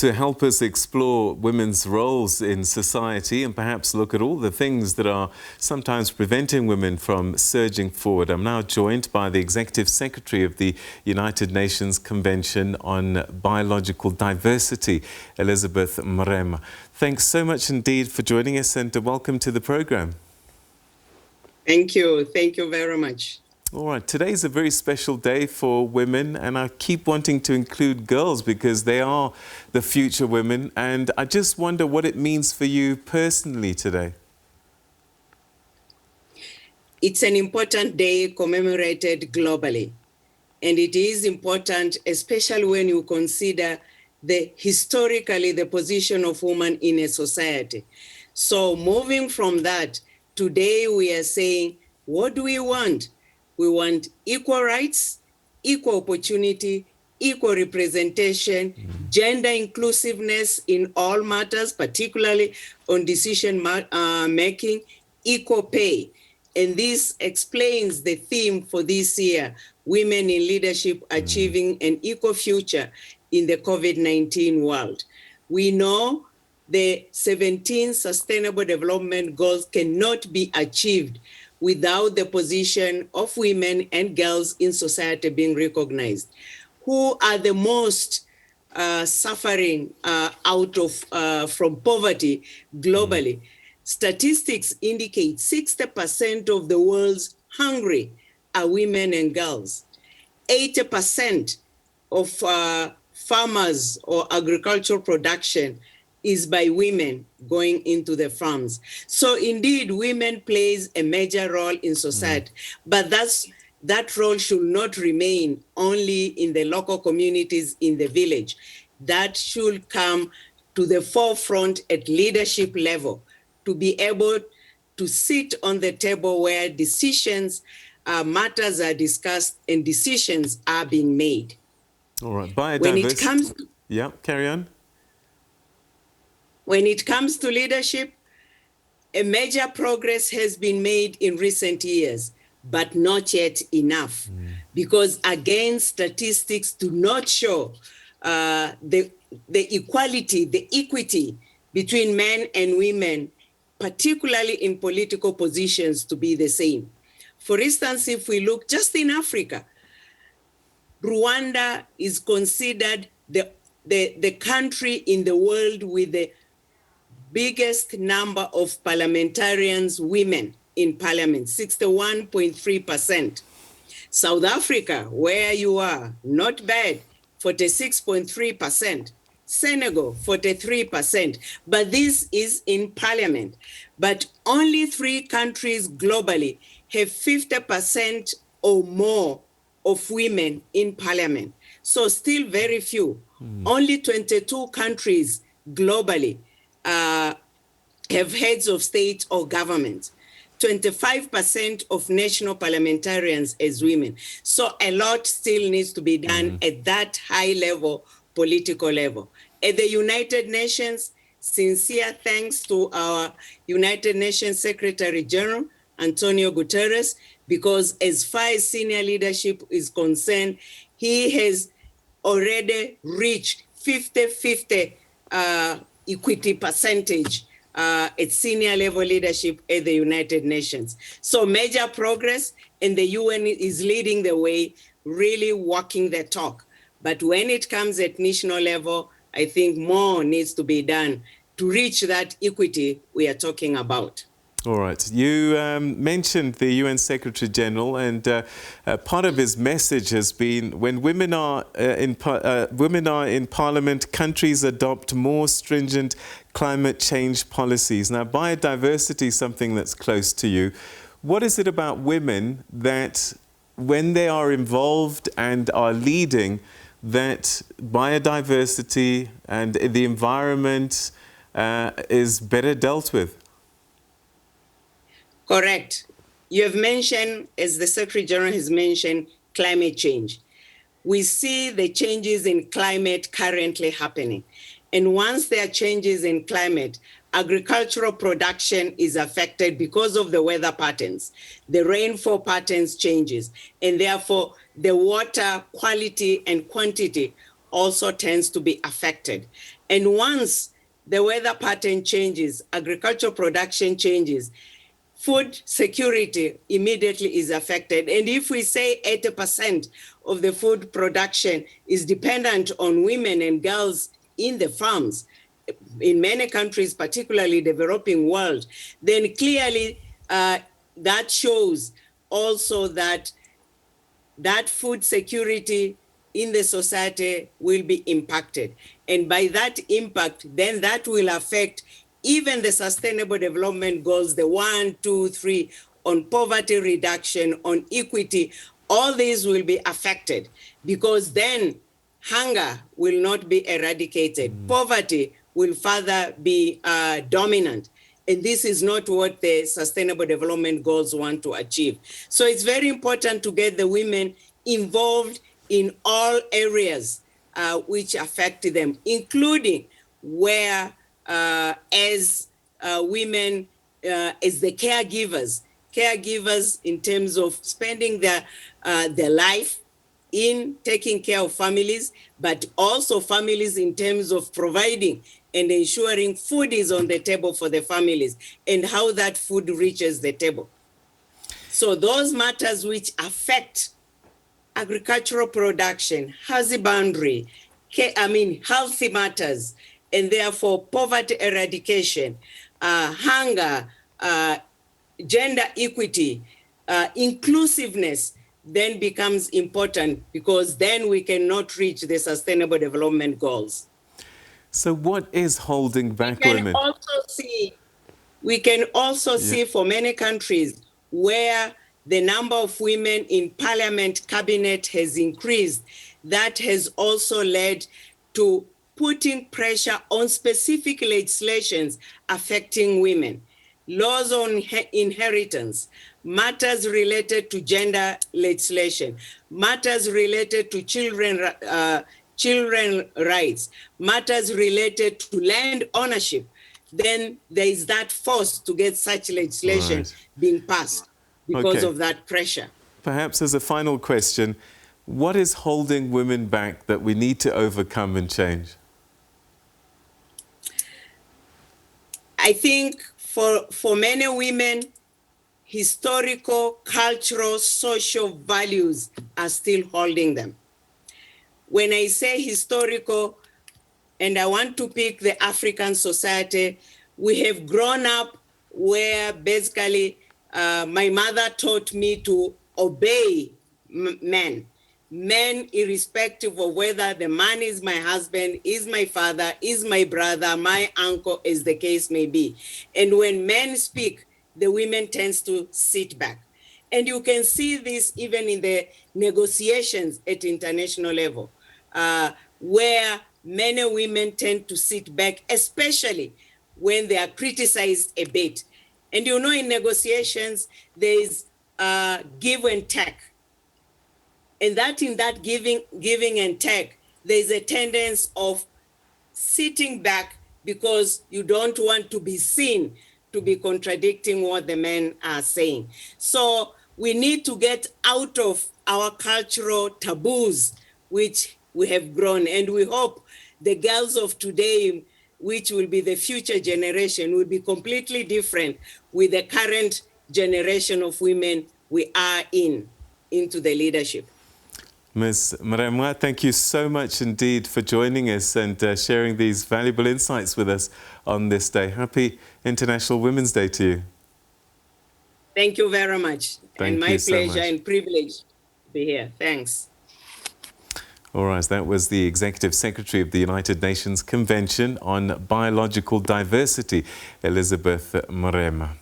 to help us explore women's roles in society and perhaps look at all the things that are sometimes preventing women from surging forward. I'm now joined by the Executive Secretary of the United Nations Convention on Biological Diversity, Elizabeth Mrema. Thanks so much indeed for joining us, and welcome to the program. Thank you. Thank you very much. All right, today's a very special day for women, and I keep wanting to include girls because they are the future women, and I just wonder what it means for you personally today. It's an important day commemorated globally, and it is important especially when you consider historically the position of women in a society. So moving from that, today we are saying, what do we want? We want equal rights, equal opportunity, equal representation, gender inclusiveness in all matters, particularly on decision making, equal pay. And this explains the theme for this year, Women in Leadership Achieving an Equal Future in the COVID-19 World. We know the 17 Sustainable Development Goals cannot be achieved without the position of women and girls in society being recognized, who are the most suffering from poverty globally. Statistics indicate 60% of the world's hungry are women and girls. 80% of farmers or agricultural production is by women going into the farms. So indeed, women plays a major role in society, but that role should not remain only in the local communities in the village. That should come to the forefront at leadership level, to be able to sit on the table where decisions, matters are discussed and decisions are being made. All right, biodiversity. When it comes to, yeah, carry on. When it comes to leadership, a major progress has been made in recent years, but not yet enough. Because again, statistics do not show the equality, the equity between men and women, particularly in political positions, to be the same. For instance, if we look just in Africa, Rwanda is considered the country in the world with the biggest number of parliamentarians, women in parliament, 61.3%. South Africa, where you are, not bad, 46.3%. Senegal, 43%. But this is in parliament. But only 3 countries globally have 50% or more of women in parliament. So still very few. Only 22 countries globally have heads of state or government. 25% of national parliamentarians as women. So a lot still needs to be done at that high level, political level. At the United Nations, sincere thanks to our United Nations Secretary General, Antonio Guterres, because as far as senior leadership is concerned, he has already reached 50-50 equity percentage at senior level leadership at the United Nations. So major progress, and the UN is leading the way, really walking the talk. But when it comes at national level, I think more needs to be done to reach that equity we are talking about. All right. You mentioned the UN Secretary General, and part of his message has been when women are in Parliament, countries adopt more stringent climate change policies. Now, biodiversity is something that's close to you. What is it about women that, when they are involved and are leading, that biodiversity and the environment is better dealt with? Correct. You have mentioned, as the Secretary General has mentioned, climate change. We see the changes in climate currently happening. And once there are changes in climate, agricultural production is affected because of the weather patterns. The rainfall patterns changes, and therefore the water quality and quantity also tends to be affected. And once the weather pattern changes, agricultural production changes, food security immediately is affected. And if we say 80% of the food production is dependent on women and girls in the farms, in many countries, particularly the developing world, then clearly that shows also that food security in the society will be impacted. And by that impact, then that will affect even the Sustainable Development Goals, the 1, 2, 3, on poverty reduction, on equity. All these will be affected because then hunger will not be eradicated. Poverty will further be dominant. And this is not what the Sustainable Development Goals want to achieve. So it's very important to get the women involved in all areas which affect them, including where as women, as the caregivers in terms of spending their life in taking care of families, but also families in terms of providing and ensuring food is on the table for the families and how that food reaches the table. So those matters which affect agricultural production, husbandry, healthy matters, and therefore poverty eradication, hunger, gender equity, inclusiveness, then becomes important because then we cannot reach the Sustainable Development Goals. So what is holding back women? We can also see for many countries where the number of women in parliament cabinet has increased, that has also led to putting pressure on specific legislations affecting women. Laws on inheritance, matters related to gender legislation, matters related to children rights, matters related to land ownership, then there is that force to get such legislation being passed because of that pressure. Perhaps as a final question, what is holding women back that we need to overcome and change? I think for many women, historical, cultural, social values are still holding them. When I say historical, and I want to pick the African society, we have grown up where basically my mother taught me to obey men. Men, irrespective of whether the man is my husband, is my father, is my brother, my uncle, as the case may be. And when men speak, the women tends to sit back. And you can see this even in the negotiations at international level, where many women tend to sit back, especially when they are criticized a bit. And you know, in negotiations, there is give and take. And that in that giving and take, there's a tendency of sitting back because you don't want to be seen to be contradicting what the men are saying. So we need to get out of our cultural taboos, which we have grown. And we hope the girls of today, which will be the future generation, will be completely different with the current generation of women we are into the leadership. Ms. Mrema, thank you so much indeed for joining us and sharing these valuable insights with us on this day. Happy International Women's Day to you. Thank you very much. Thank and my you so pleasure much. and privilege to be here. Thanks. All right, that was the Executive Secretary of the United Nations Convention on Biological Diversity, Elizabeth Mrema.